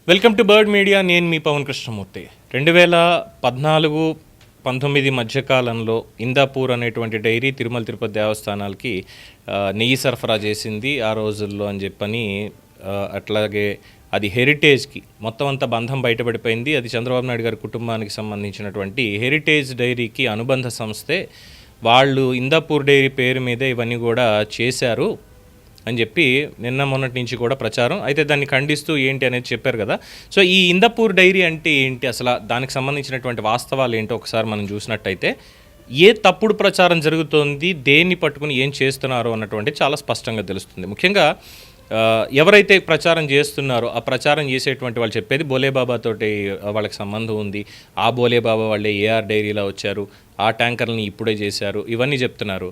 Welcome to bird media. నేను మీ పవన్ కృష్ణమూర్తి. 2014-19 మధ్యకాలంలో ఇందాపూర్ అనేటువంటి డైరీ తిరుమల తిరుపతి దేవస్థానాలకి నెయ్యి సరఫరా చేసింది ఆ రోజుల్లో అని చెప్పని, అట్లాగే అది హెరిటేజ్కి మొత్తం అంతా బంధం బయటపడిపోయింది. అది చంద్రబాబు నాయుడు గారి కుటుంబానికి సంబంధించినటువంటి హెరిటేజ్ డైరీకి అనుబంధ సంస్థే. వాళ్ళు ఇందాపూర్ డైరీ పేరు మీదే ఇవన్నీ కూడా చేశారు అని చెప్పి నిన్న మొన్నటి నుంచి కూడా ప్రచారం అయితే దాన్ని ఖండిస్తూ ఏంటి అనేది చెప్పారు కదా. సో ఈ ఇందాపూర్ డైరీ అంటే ఏంటి, అసలు దానికి సంబంధించినటువంటి వాస్తవాలు ఏంటో ఒకసారి మనం చూసినట్టయితే ఏ తప్పుడు ప్రచారం జరుగుతోంది, దేన్ని పట్టుకుని ఏం చేస్తున్నారో అన్నటువంటి చాలా స్పష్టంగా తెలుస్తుంది. ముఖ్యంగా ఎవరైతే ప్రచారం చేస్తున్నారో ఆ ప్రచారం చేసేటువంటి వాళ్ళు చెప్పేది బోలేబాబాతోటి వాళ్ళకి సంబంధం ఉంది, ఆ బోలేబాబా వాళ్ళే ఏఆర్ డైరీలో వచ్చారు, ఆ ట్యాంకర్ని ఇప్పుడే చేశారు, ఇవన్నీ చెప్తున్నారు.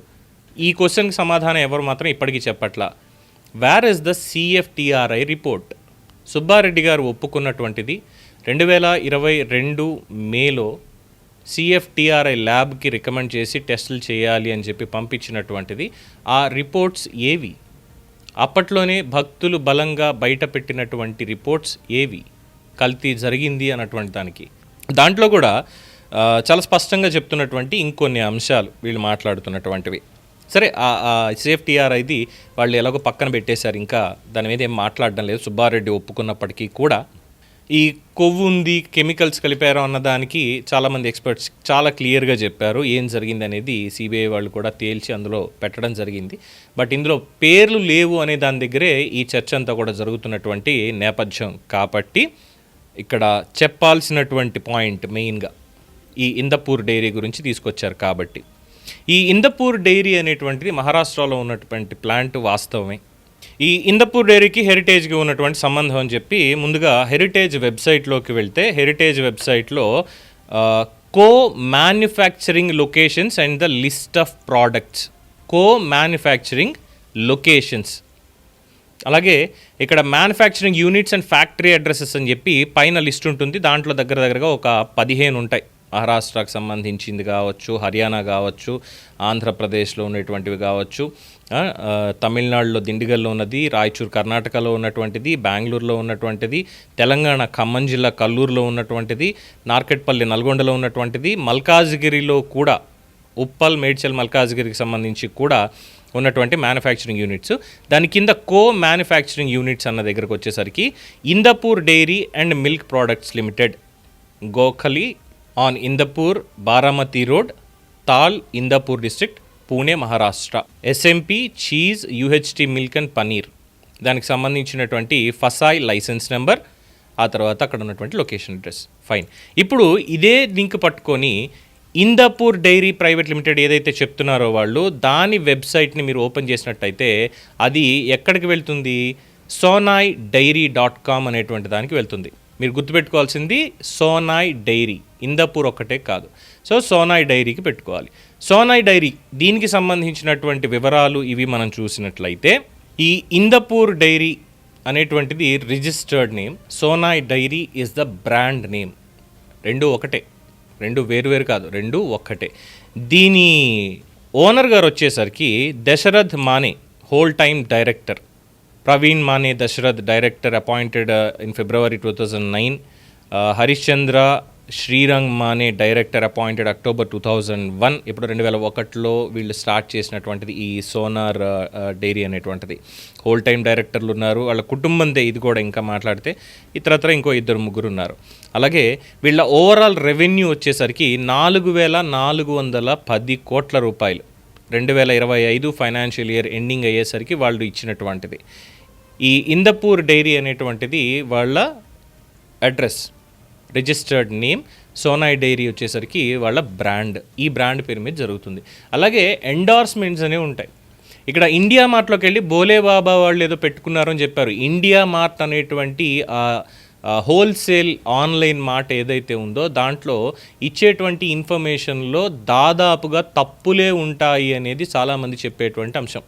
ఈ క్వశ్చన్కి సమాధానం ఎవరు మాత్రం ఇప్పటికీ చెప్పట్లా. Where is the CFTRI report? Subba Reddy గారు ఒప్పుకున్నటువంటిది 2022 మేలో సిఎఫ్టిఆర్ఐ ల్యాబ్కి రికమెండ్ చేసి టెస్టులు చేయాలి అని చెప్పి పంపించినటువంటిది. ఆ రిపోర్ట్స్ ఏవి? అప్పట్లోనే భక్తులు బలంగా బయట పెట్టినటువంటి రిపోర్ట్స్ ఏవి? కల్తీ జరిగింది అన్నటువంటి దానికి దాంట్లో కూడా చాలా స్పష్టంగా చెప్తున్నటువంటి ఇంకొన్ని అంశాలు వీళ్ళు మాట్లాడుతున్నటువంటివి. సరే, ఆ సిఎఫ్టిఆర్ ఇది వాళ్ళు ఎలాగో పక్కన పెట్టేశారు, ఇంకా దాని మీద ఏం మాట్లాడడం లేదు. సుబ్బారెడ్డి ఒప్పుకున్నప్పటికీ కూడా ఈ కొవ్వు ఉంది, కెమికల్స్ కలిపారు అన్నదానికి చాలామంది ఎక్స్పర్ట్స్ చాలా క్లియర్గా చెప్పారు ఏం జరిగింది అనేది. సిబిఐ వాళ్ళు కూడా తేల్చి అందులో పెట్టడం జరిగింది. బట్ ఇందులో పేర్లు లేవు అనే దాని దగ్గరే ఈ చర్చ అంతా కూడా జరుగుతున్నటువంటి నేపథ్యం. కాబట్టి ఇక్కడ చెప్పాల్సినటువంటి పాయింట్ మెయిన్గా ఈ ఇందాపూర్ డైరీ గురించి తీసుకొచ్చారు. కాబట్టి ఈ ఇందాపూర్ డైరీ అనేటువంటిది మహారాష్ట్రలో ఉన్నటువంటి ప్లాంట్ వాస్తవమే. ఈ ఇందాపూర్ డైరీకి హెరిటేజ్కి ఉన్నటువంటి సంబంధం అని చెప్పి ముందుగా హెరిటేజ్ వెబ్సైట్లోకి వెళ్తే, హెరిటేజ్ వెబ్సైట్లో co manufacturing locations and the list of products, co manufacturing locations, అలాగే ఇక్కడ manufacturing units and factory addresses అని చెప్పి పైన లిస్ట్ ఉంటుంది. దాంట్లో దగ్గరగా ఒక 15 ఉంటాయి. మహారాష్ట్రకు సంబంధించింది కావచ్చు, హర్యానా కావచ్చు, ఆంధ్రప్రదేశ్లో ఉన్నటువంటివి కావచ్చు, తమిళనాడులో దిండిగల్లో ఉన్నది, రాయచూర్ కర్ణాటకలో ఉన్నటువంటిది, బెంగళూరులో ఉన్నటువంటిది, తెలంగాణ ఖమ్మం జిల్లా కల్లూరులో ఉన్నటువంటిది, నార్కెట్పల్లి నల్గొండలో ఉన్నటువంటిది, మల్కాజ్గిరిలో కూడా ఉప్పల్ మేడ్చల్ మల్కాజ్గిరికి సంబంధించి కూడా ఉన్నటువంటి మ్యానుఫ్యాక్చరింగ్ యూనిట్స్. దాని కింద కో మ్యానుఫ్యాక్చరింగ్ యూనిట్స్ అన్న దగ్గరకు వచ్చేసరికి Indapur dairy and milk products limited, Gokhali on Indapur, Baramati road, Tal, Indapur district, Pune, Maharashtra. SMP cheese, UHT milk and paneer, దానికి సంబంధించినటువంటి ఫసాయ్ లైసెన్స్ నెంబర్, ఆ తర్వాత అక్కడ ఉన్నటువంటి లొకేషన్ అడ్రస్. ఫైన్. ఇప్పుడు ఇదే లింక్ పట్టుకొని ఇందాపూర్ డైరీ ప్రైవేట్ లిమిటెడ్ ఏదైతే చెప్తున్నారో వాళ్ళు, దాని వెబ్సైట్ని మీరు ఓపెన్ చేసినట్టయితే అది ఎక్కడికి వెళ్తుంది? sonaiDairy.com అనేటువంటి దానికి వెళ్తుంది. మీరు గుర్తుపెట్టుకోవాల్సింది సోనాయ్ డైరీ, ఇందాపూర్ ఒక్కటే కాదు. సో సోనాయ్ డైరీకి పెట్టుకోవాలి. సోనాయ్ డైరీ దీనికి సంబంధించినటువంటి వివరాలు ఇవి మనం చూసినట్లయితే, ఈ ఇందాపూర్ డైరీ అనేటువంటిది registered name, Sonai dairy is the brand name. రెండు ఒకటే, రెండు వేరువేరు కాదు, రెండు ఒక్కటే. దీని ఓనర్ గారు వచ్చేసరికి దశరథ్ మానే, whole time director. Praveen Mane Dashrath, director, appointed in February 2009. Harishchandra Shrirang Mane, director, appointed October 2001. ఇప్పుడు 2001లో వీళ్ళు స్టార్ట్ చేసినటువంటిది ఈ సోనార్ డైరీ అనేటువంటిది. హోల్ టైమ్ డైరెక్టర్లు ఉన్నారు, వాళ్ళ కుటుంబందే ఇది కూడా. ఇంకా మాట్లాడితే ఇతరత్ర ఇంకో 2-3 ఉన్నారు. అలాగే వీళ్ళ ఓవరాల్ రెవెన్యూ వచ్చేసరికి 4,410 కోట్ల రూపాయలు 2025 ఫైనాన్షియల్ ఇయర్ ఎండింగ్ అయ్యేసరికి వాళ్ళు ఇచ్చినటువంటిది. ఈ ఇందాపూర్ డైరీ అనేటువంటిది వాళ్ళ address, registered name. Sonai dairy వచ్చేసరికి వాళ్ళ బ్రాండ్, ఈ బ్రాండ్ పేరు మీద జరుగుతుంది. అలాగే ఎండార్స్మెంట్స్ అనేవి ఉంటాయి. ఇక్కడ ఇండియా మార్ట్లోకి వెళ్ళి బోలేబాబా వాళ్ళు ఏదో పెట్టుకున్నారు అని చెప్పారు. ఇండియా మార్ట్ అనేటువంటి హోల్సేల్ ఆన్లైన్ మార్ట్ ఏదైతే ఉందో దాంట్లో ఇచ్చేటువంటి ఇన్ఫర్మేషన్లో దాదాపుగా తప్పులే ఉంటాయి అనేది చాలామంది చెప్పేటువంటి అంశం.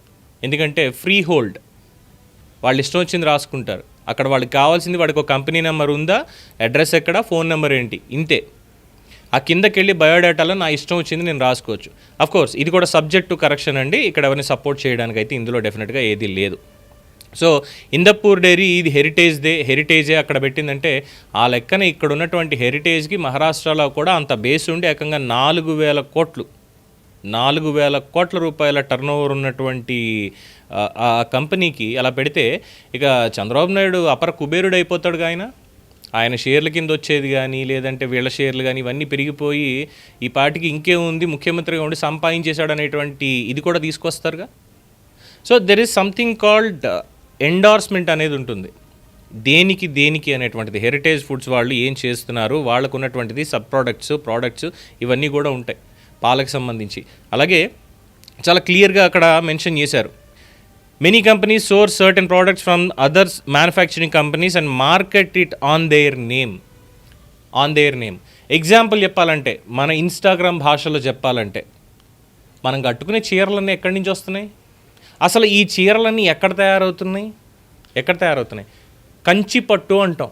ఎందుకంటే ఫ్రీ హోల్డ్, వాళ్ళు ఇష్టం వచ్చింది రాసుకుంటారు. అక్కడ వాళ్ళకి కావాల్సింది, వాడికి ఒక కంపెనీ నెంబర్ ఉందా, అడ్రస్ ఎక్కడ, ఫోన్ నెంబర్ ఏంటి, ఇంతే. ఆ కిందకి వెళ్ళి బయోడేటాలో నా ఇష్టం వచ్చింది నేను రాసుకోవచ్చు. అఫ్కోర్స్ ఇది కూడా సబ్జెక్ట్ టు కరెక్షన్ అండి. ఇక్కడ ఎవరిని సపోర్ట్ చేయడానికి అయితే ఇందులో డెఫినెట్గా ఏది లేదు. సో ఇందపూర్ డైరీ ఇది హెరిటేజే అక్కడ పెట్టిందంటే ఆ లెక్కన ఇక్కడ ఉన్నటువంటి హెరిటేజ్కి మహారాష్ట్రలో కూడా అంత బేస్ ఉండి ఏకంగా 4,000 కోట్ల రూపాయల టర్న్ ఓవర్ ఉన్నటువంటి ఆ కంపెనీకి అలా పెడితే ఇక చంద్రబాబు నాయుడు అపర కుబేరుడు అయిపోతాడుగా ఆయన షేర్ల కింద వచ్చేది కానీ లేదంటే వీళ్ళ షేర్లు కానీ ఇవన్నీ పెరిగిపోయి ఈ పార్టీకి ఇంకేముంది ముఖ్యమంత్రిగా ఉండి సంపాదించేశాడు అనేటువంటి ఇది కూడా తీసుకొస్తారుగా. So there is something called endorsement అనేది ఉంటుంది. దేనికి అనేటువంటిది హెరిటేజ్ ఫుడ్స్ వాళ్ళు ఏం చేస్తున్నారు, వాళ్ళకు ఉన్నటువంటిది సబ్ ప్రోడక్ట్స్ ఇవన్నీ కూడా ఉంటాయి పాలకు సంబంధించి. అలాగే చాలా క్లియర్గా అక్కడ మెన్షన్ చేశారు, many companies source certain products from others manufacturing companies and market it on their name. Example చెప్పాలంటే మన ఇన్స్టాగ్రామ్ భాషలో చెప్పాలంటే మనం కట్టుకునే చీరలన్నీ ఎక్కడి నుంచి వస్తున్నాయి, అసలు ఈ చీరలన్నీ ఎక్కడ తయారవుతున్నాయి? కంచిపట్టు అంటాం.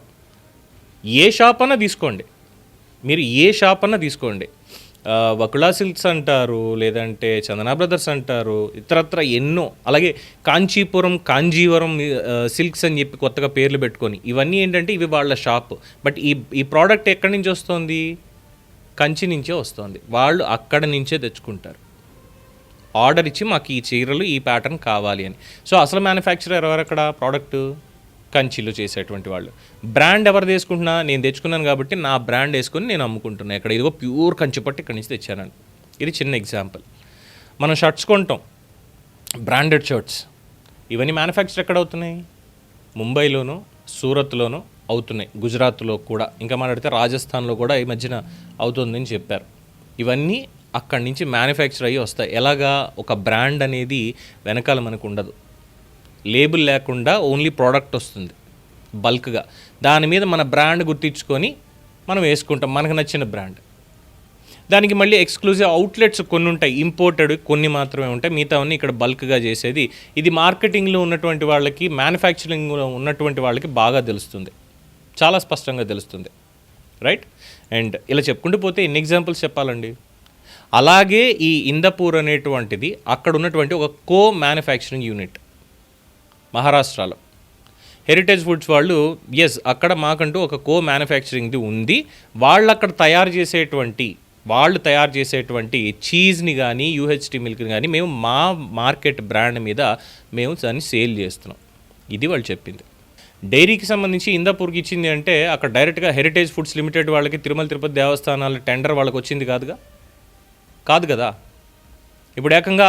ఏ షాప్ అన్నా తీసుకోండి, మీరు ఏ షాప్ అన్నా తీసుకోండి, వకుళా సిల్క్స్ అంటారు, లేదంటే చందనా బ్రదర్స్ అంటారు, ఇతరత్ర ఎన్నో. అలాగే కాంజీవరం సిల్క్స్ అని చెప్పి కొత్తగా పేర్లు పెట్టుకొని ఇవన్నీ ఏంటంటే ఇవి వాళ్ళ షాప్. బట్ ఈ ప్రోడక్ట్ ఎక్కడి నుంచి వస్తుంది? కంచి నుంచే వస్తుంది. వాళ్ళు అక్కడ నుంచే తెచ్చుకుంటారు, ఆర్డర్ ఇచ్చి మాకు ఈ చీరలు ఈ ప్యాటర్న్ కావాలి అని. సో అసలు మ్యానుఫ్యాక్చరర్ ఎవరక్కడ? ప్రోడక్ట్ కంచిలో చేసేటువంటి వాళ్ళు. బ్రాండ్ ఎవరు తీసుకుంటున్నా? నేను తెచ్చుకున్నాను కాబట్టి నా బ్రాండ్ వేసుకొని నేను అమ్ముకుంటున్నాను. ఇక్కడ ఇదిగో ప్యూర్ కంచిపట్టు ఇక్కడి నుంచి తెచ్చానండి. ఇది చిన్న ఎగ్జాంపుల్. మనం షర్ట్స్ కొంటాం, బ్రాండెడ్ షర్ట్స్, ఇవన్నీ మ్యానుఫ్యాక్చర్ ఎక్కడ అవుతున్నాయి? ముంబైలోను, సూరత్లోనూ అవుతున్నాయి, గుజరాత్లో కూడా, ఇంకా మాట్లాడితే రాజస్థాన్లో కూడా ఈ మధ్యన అవుతుందని చెప్పారు. ఇవన్నీ అక్కడి నుంచి మ్యానుఫ్యాక్చర్ అయ్యి వస్తాయి. ఎలాగా? ఒక బ్రాండ్ అనేది వెనకాల మనకు ఉండదు, లేబుల్ లేకుండా ఓన్లీ ప్రోడక్ట్ వస్తుంది బల్క్గా. దాని మీద మన బ్రాండ్ గుర్తించుకొని మనం వేసుకుంటాం, మనకు నచ్చిన బ్రాండ్. దానికి మళ్ళీ ఎక్స్క్లూజివ్ అవుట్లెట్స్ కొన్ని ఉంటాయి, ఇంపోర్టెడ్ కొన్ని మాత్రమే ఉంటాయి, మిగతావన్నీ ఇక్కడ బల్క్గా చేసేది. ఇది మార్కెటింగ్లో ఉన్నటువంటి వాళ్ళకి, మ్యానుఫ్యాక్చరింగ్లో ఉన్నటువంటి వాళ్ళకి బాగా తెలుస్తుంది, చాలా స్పష్టంగా తెలుస్తుంది, రైట్? అండ్ ఇలా చెప్పుకుంటూ పోతే ఎన్ని ఎగ్జాంపుల్స్ చెప్పాలండి. అలాగే ఈ ఇందపూర్ అనేటువంటిది అక్కడ ఉన్నటువంటి ఒక కో మ్యానుఫ్యాక్చరింగ్ యూనిట్ మహారాష్ట్రలో. హెరిటేజ్ ఫుడ్స్ వాళ్ళు అక్కడ మాకంటూ ఒక కో మ్యానుఫ్యాక్చరింగ్ది ఉంది. వాళ్ళు అక్కడ తయారు చేసేటువంటి చీజ్ని కానీ యూహెచ్టీ మిల్క్ని కానీ మేము మా మార్కెట్ బ్రాండ్ మీద మేము దాన్ని సేల్ చేస్తున్నాం. ఇది వాళ్ళు చెప్పింది. డైరీకి సంబంధించి ఇందాపూర్కి ఇచ్చింది అంటే అక్కడ డైరెక్ట్గా హెరిటేజ్ ఫుడ్స్ లిమిటెడ్ వాళ్ళకి తిరుమల తిరుపతి దేవస్థానాల టెండర్ వాళ్ళకి వచ్చింది కాదు కదా. ఇప్పుడు ఏకంగా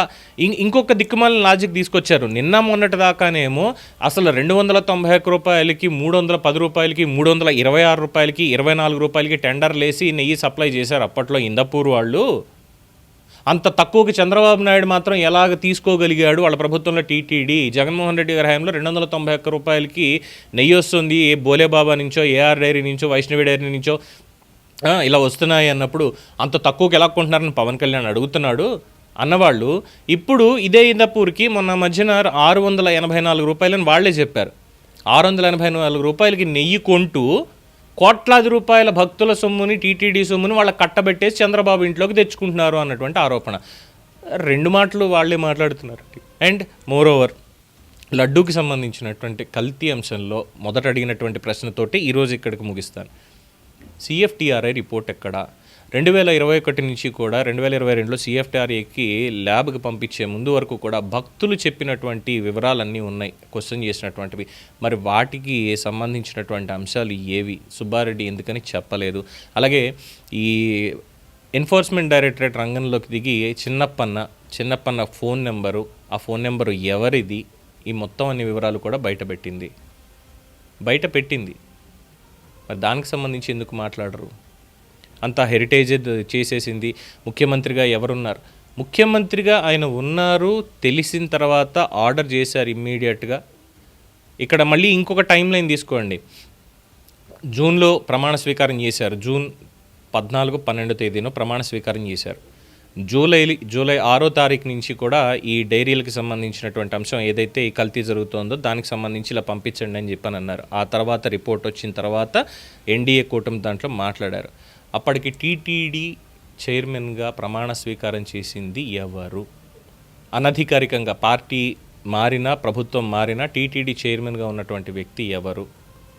ఇంకొక దిక్కుమాలిన లాజిక్ తీసుకొచ్చారు. నిన్న మొన్నటి దాకానేమో అసలు 291 రూపాయలకి, 310 రూపాయలకి, 326 రూపాయలకి, 24 రూపాయలకి టెండర్లు వేసి నెయ్యి సప్లై చేశారు అప్పట్లో ఇందపూర్ వాళ్ళు. అంత తక్కువకి చంద్రబాబు నాయుడు మాత్రం ఎలాగ తీసుకోగలిగాడు? వాళ్ళ ప్రభుత్వంలో టీటీడీ జగన్మోహన్ రెడ్డి గారి హయాంలో 291 రూపాయలకి నెయ్యి వస్తుంది, బోలేబాబా నుంచో, ఏఆర్ డైరీ నుంచో, వైష్ణవి డైరీ నుంచో ఇలా వస్తున్నాయి అన్నప్పుడు అంత తక్కువకి ఎలా కొంటున్నారని పవన్ కళ్యాణ్ అడుగుతున్నాడు అన్నవాళ్ళు ఇప్పుడు ఇదే ఇందపూర్కి మొన్న మధ్యన 684 రూపాయలని వాళ్లే చెప్పారు. 684 రూపాయలకి నెయ్యి కొంటూ కోట్లాది రూపాయల భక్తుల సొమ్ముని, టీటీడీ సొమ్ముని వాళ్ళ కట్టబెట్టేసి చంద్రబాబు ఇంట్లోకి తెచ్చుకుంటున్నారు అన్నటువంటి ఆరోపణ. రెండు మాటలు వాళ్ళే మాట్లాడుతున్నారు. అండ్ మోరోవర్ లడ్డూకి సంబంధించినటువంటి కల్తీ అంశంలో మొదట అడిగినటువంటి ప్రశ్నతోటి ఈరోజు ఇక్కడికి ముగిస్తాను. సిఎఫ్టిఆర్ఐ రిపోర్ట్ ఎక్కడ? 2021 నుంచి కూడా 2022లో సిఎఫ్టిఆర్ఐకి ల్యాబ్కి పంపించే ముందు వరకు కూడా భక్తులు చెప్పినటువంటి వివరాలన్నీ ఉన్నాయి, క్వశ్చన్ చేసినటువంటివి. మరి వాటికి సంబంధించినటువంటి అంశాలు ఏవి? సుబ్బారెడ్డి ఎందుకని చెప్పలేదు? ఈ ఎన్ఫోర్స్మెంట్ డైరెక్టరేట్ రంగంలోకి దిగి చిన్నప్పన్న ఫోన్ నెంబరు, ఆ ఫోన్ నెంబరు ఎవరిది, ఈ మొత్తం అన్ని వివరాలు కూడా బయటపెట్టింది. మరి దానికి సంబంధించి ఎందుకు మాట్లాడరు? అంతా హెరిటేజ్ చేసేసింది. ముఖ్యమంత్రిగా ఎవరున్నారు? ముఖ్యమంత్రిగా ఆయన ఉన్నారు తెలిసిన తర్వాత ఆర్డర్ చేశారు ఇమ్మీడియట్గా. ఇక్కడ మళ్ళీ ఇంకొక టైం లైన్ తీసుకోండి. జూన్లో ప్రమాణ స్వీకారం చేశారు, జూన్ 14, 12 తేదీన ప్రమాణ స్వీకారం చేశారు. జూలై 6వ తారీఖు నుంచి కూడా ఈ డైరీలకు సంబంధించినటువంటి అంశం ఏదైతే ఈ కల్తీ జరుగుతుందో దానికి సంబంధించి ఇలా పంపించండి అని చెప్పని అన్నారు. ఆ తర్వాత రిపోర్ట్ వచ్చిన తర్వాత ఎన్డీఏ కూటమి దాంట్లో మాట్లాడారు. అప్పటికి టీటీడీ చైర్మన్గా ప్రమాణ స్వీకారం చేసింది ఎవరు? అనధికారికంగా పార్టీ మారినా, ప్రభుత్వం మారినా టీటీడీ చైర్మన్గా ఉన్నటువంటి వ్యక్తి ఎవరు,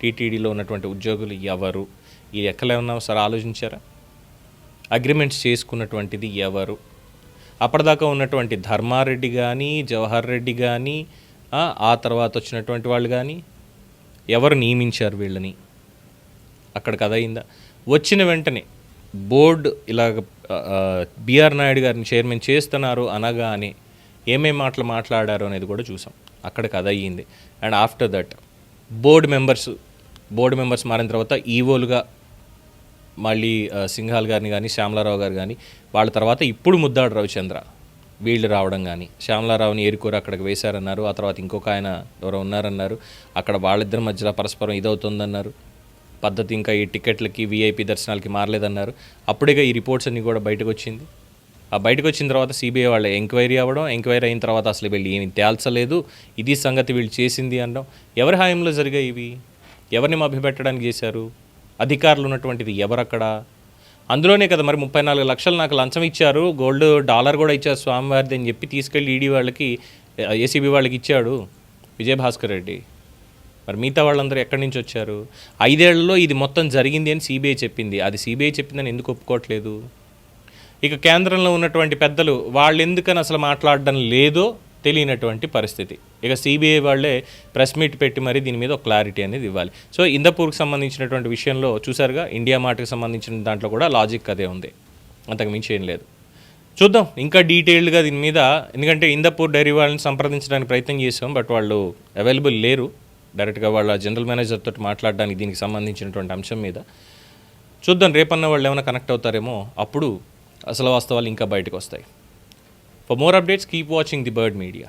టీటీడీలో ఉన్నటువంటి ఉద్యోగులు ఎవరు, ఈ లెక్కలు ఏమన్నా ఒకసారి ఆలోచించారా? అగ్రిమెంట్స్ చేసుకున్నటువంటిది ఎవరు? అప్పటిదాకా ఉన్నటువంటి ధర్మారెడ్డి కానీ, జవహర్ రెడ్డి కానీ, ఆ తర్వాత వచ్చినటువంటి వాళ్ళు కానీ ఎవరు నియమించారు వీళ్ళని? అక్కడ కథ అయిందా? వచ్చిన వెంటనే బోర్డు ఇలాగ బిఆర్ నాయుడు గారిని చైర్మన్ చేస్తున్నారు అనగానే ఏమేం మాటలు మాట్లాడారు అనేది కూడా చూసాం. అక్కడ కథ అయ్యింది. And after that board members మారిన తర్వాత ఈవోలుగా మళ్ళీ సింఘాల్ గారిని కానీ, శ్యామలారావు గారు కానీ, వాళ్ళ తర్వాత ఇప్పుడు ముద్దాడు రవిచంద్ర వీళ్ళు రావడం కానీ, శ్యామలారావుని ఏరుకోరు అక్కడికి వేశారన్నారు. ఆ తర్వాత ఇంకొక ఆయన ఎవరో ఉన్నారన్నారు. అక్కడ వాళ్ళిద్దరి మధ్యలో పరస్పరం ఇదవుతుందన్నారు. పద్ధతి ఇంకా ఈ టికెట్లకి, వీఐపీ దర్శనాలకి మారలేదన్నారు. అప్పుడేగా ఈ రిపోర్ట్స్ అన్నీ కూడా బయటకు వచ్చింది. ఆ బయటకు వచ్చిన తర్వాత సిబిఐ వాళ్ళ ఎంక్వైరీ అయిన తర్వాత అసలు వీళ్ళు ఏమి తేల్చలేదు, ఇది సంగతి వీళ్ళు చేసింది అనడం. ఎవరి హాయంలో జరిగాయి ఇవి? ఎవరిని మభ్యపెట్టడానికి చేశారు? అధికారులు ఉన్నటువంటిది ఎవరక్కడ? అందులోనే కదా మరి 34 లక్షలు నాకు లంచం ఇచ్చారు, గోల్డ్ డాలర్ కూడా ఇచ్చారు స్వామివారిది అని చెప్పి తీసుకెళ్ళి ఈడీ వాళ్ళకి, ఏసీబీ వాళ్ళకి ఇచ్చాడు విజయభాస్కర్ రెడ్డి. మరి మిగతా వాళ్ళందరూ ఎక్కడి నుంచి వచ్చారు? 5 ఏళ్లలో ఇది మొత్తం జరిగింది అని సిబిఐ చెప్పింది. అది సిబిఐ చెప్పిందని ఎందుకు ఒప్పుకోవట్లేదు? ఇక కేంద్రంలో ఉన్నటువంటి పెద్దలు వాళ్ళు ఎందుకని అసలు మాట్లాడడం లేదో తెలియనటువంటి పరిస్థితి. ఇక సిబిఐ వాళ్ళే ప్రెస్ మీట్ పెట్టి మరి దీని మీద ఒక క్లారిటీ అనేది ఇవ్వాలి. సో ఇందపూర్కి సంబంధించినటువంటి విషయంలో చూసారుగా, ఇండియా మార్ట్కి సంబంధించిన దాంట్లో కూడా లాజిక్ అదే ఉంది, అంతకు మించి ఏం లేదు. చూద్దాం ఇంకా డీటెయిల్డ్గా దీని మీద. ఎందుకంటే ఇందపూర్ డైరీ వాళ్ళని సంప్రదించడానికి ప్రయత్నం చేసాం, బట్ వాళ్ళు అవైలబుల్ లేరు. డైరెక్ట్గా వాళ్ళ జనరల్ మేనేజర్ తోటి మాట్లాడడానికి దీనికి సంబంధించినటువంటి అంశం మీద. చూద్దాం రేపన్న వాళ్ళు ఏమైనా కనెక్ట్ అవుతారేమో, అప్పుడు అసలు వాస్తవాలు ఇంకా బయటకు వస్తాయి. For more updates keep watching the bird media.